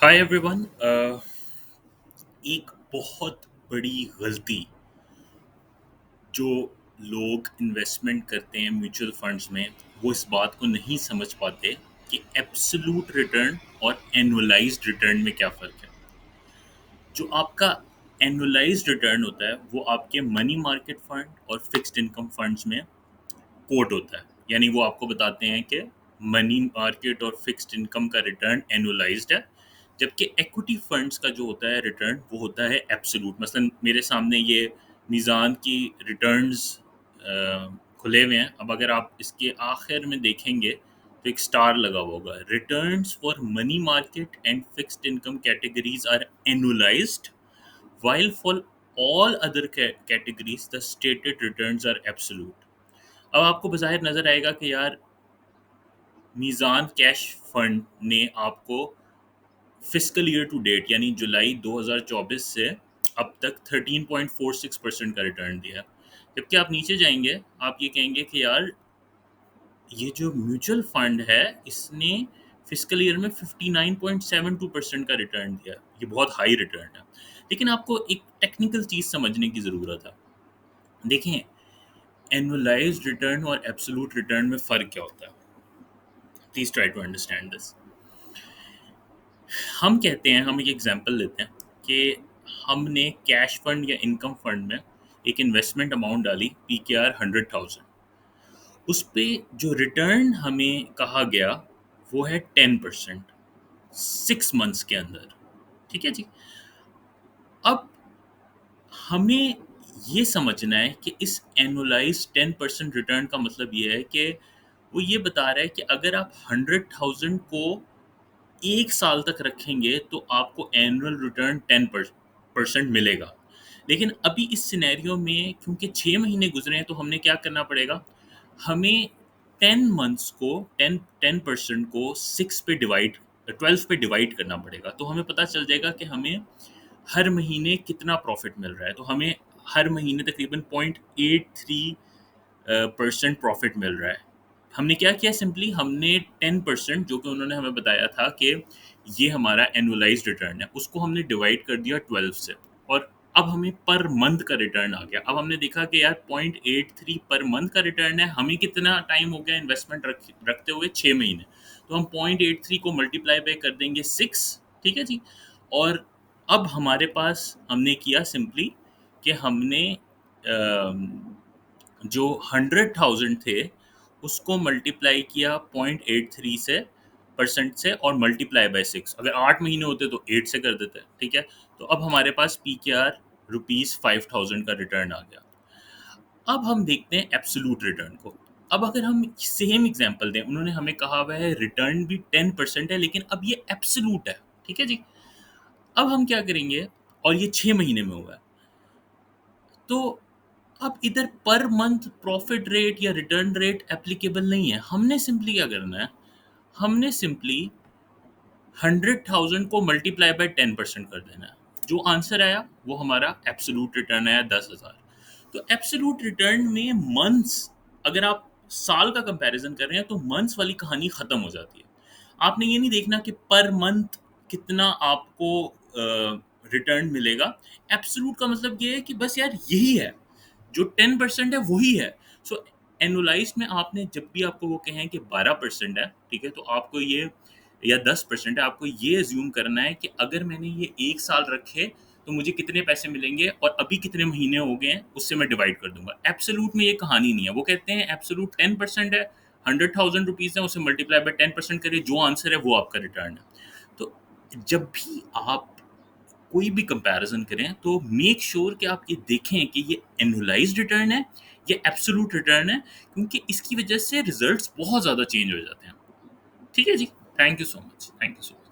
Hi everyone. एक बहुत बड़ी गलती जो लोग इन्वेस्टमेंट करते हैं म्यूचुअल फंड्स में, वो इस बात को नहीं समझ पाते कि एब्सोल्यूट रिटर्न और एनुअलाइज्ड रिटर्न में क्या फ़र्क है। जो आपका एनुअलाइज्ड रिटर्न होता है वो आपके मनी मार्केट फंड और फिक्स्ड इनकम फंड्स में कोट होता है, यानी वो आपको बताते हैं कि मनी मार्केट और फिक्स्ड इनकम का रिटर्न एनुअलाइज्ड है, जबकि इक्विटी फंड्स का जो होता है रिटर्न वो होता है एब्सोल्यूट। मसलन मेरे सामने ये मीज़ान की रिटर्न्स खुले हुए हैं। अब अगर आप इसके आखिर में देखेंगे तो एक स्टार लगा हुआ होगा, returns for money market and fixed income categories are annualized while for all other categories the stated returns are absolute। अब आपको बज़ाहिर नज़र आएगा कि यार मीज़ान कैश फंड ने आपको फिस्कल ईयर टू डेट यानी जुलाई 2024 से अब तक 13.46% का रिटर्न दिया है। जबकि आप नीचे जाएंगे, आप ये कहेंगे कि यार ये जो म्यूचुअल फंड है इसने फिस्कल ईयर में 59.72% का रिटर्न दिया। ये बहुत हाई रिटर्न है। लेकिन आपको एक टेक्निकल चीज़ समझने की ज़रूरत है। देखें, एनुअलाइज्ड रिटर्न और एब्सोल्यूट रिटर्न में फ़र्क क्या होता है। Please try to understand this. हम कहते हैं, हम एक एग्जांपल लेते हैं कि हमने कैश फंड या इनकम फंड में एक इन्वेस्टमेंट अमाउंट डाली, पी के आर 100,000। उस पे जो रिटर्न हमें कहा गया वो है 10% 6 मंथ्स के अंदर। ठीक है जी। अब हमें ये समझना है कि इस एनुअलाइज 10% रिटर्न का मतलब ये है कि वो ये बता रहा है कि अगर आप 100,000 को 1 साल तक रखेंगे तो आपको एनुअल रिटर्न 10% मिलेगा। लेकिन अभी इस सिनेरियो में क्योंकि 6 महीने गुजरे हैं तो हमने क्या करना पड़ेगा, हमें 10 मंथ्स को 10% को 12 पे डिवाइड करना पड़ेगा। तो हमें पता चल जाएगा कि हमें हर महीने कितना प्रॉफिट मिल रहा है। तो हमें हर महीने तकरीबन 0.83% प्रॉफिट मिल रहा है। हमने क्या किया, सिंपली हमने 10% जो कि उन्होंने हमें बताया था कि ये हमारा एनुअलाइज्ड रिटर्न है, उसको हमने डिवाइड कर दिया 12 से, और अब हमें पर मंथ का रिटर्न आ गया। अब हमने देखा कि यार 0.83 पर मंथ का रिटर्न है, हमें कितना टाइम हो गया इन्वेस्टमेंट रखते हुए, 6 महीने। तो हम 0.83 को मल्टीप्लाई बाय कर देंगे 6। ठीक है जी। और अब हमारे पास हमने किया सिंपली कि हमने जो 100,000 थे उसको मल्टीप्लाई किया 0.83 से परसेंट से और मल्टीप्लाई बाय 6। अगर 8 महीने होते तो 8 से कर देते। ठीक है। तो अब हमारे पास पी के आर ₹5,000 का रिटर्न आ गया। अब हम देखते हैं एब्सोल्यूट रिटर्न को। अब अगर हम सेम एग्जांपल दें, उन्होंने हमें कहा हुआ है रिटर्न भी 10% है, लेकिन अब ये एब्सोल्यूट है। ठीक है जी। अब हम क्या करेंगे, और ये 6 महीने में हुआ है, तो अब इधर पर मंथ प्रॉफिट रेट या रिटर्न रेट एप्लीकेबल नहीं है। हमने सिंपली क्या करना है, हमने सिंपली 100,000 को मल्टीप्लाई बाय 10% कर देना है। जो आंसर आया वो हमारा एब्सोल्यूट रिटर्न आया 10,000। तो एब्सोल्यूट रिटर्न में मंथ्स, अगर आप साल का कंपैरिजन कर रहे हैं तो मंथ्स वाली कहानी ख़त्म हो जाती है। आपने ये नहीं देखना कि पर मंथ कितना आपको रिटर्न मिलेगा। एब्सोल्यूट का मतलब ये है कि बस यार यही है, जो 10% है वही है। सो एनुलाइज में आपने जब भी आपको वो कहें कि 12% है, ठीक है, तो आपको ये, या 10% है, आपको ये एज्यूम करना है कि अगर मैंने ये 1 साल रखे तो मुझे कितने पैसे मिलेंगे और अभी कितने महीने हो गए हैं उससे मैं डिवाइड कर दूंगा। एब्सोल्यूट में ये कहानी नहीं है। वो कहते हैं एब्सोल्यूट 10% है, 100,000 रुपीज़ है, उसे मल्टीप्लाई बाय 10% करिए, जो आंसर है वो आपका रिटर्न है। तो जब भी आप कोई भी कंपैरिजन करें तो मेक श्योर कि आप ये देखें कि ये एनुअलाइज्ड रिटर्न है या एब्सोल्यूट रिटर्न है, क्योंकि इसकी वजह से रिजल्ट्स बहुत ज़्यादा चेंज हो जाते हैं। ठीक है जी। Thank you so much. Thank you so much.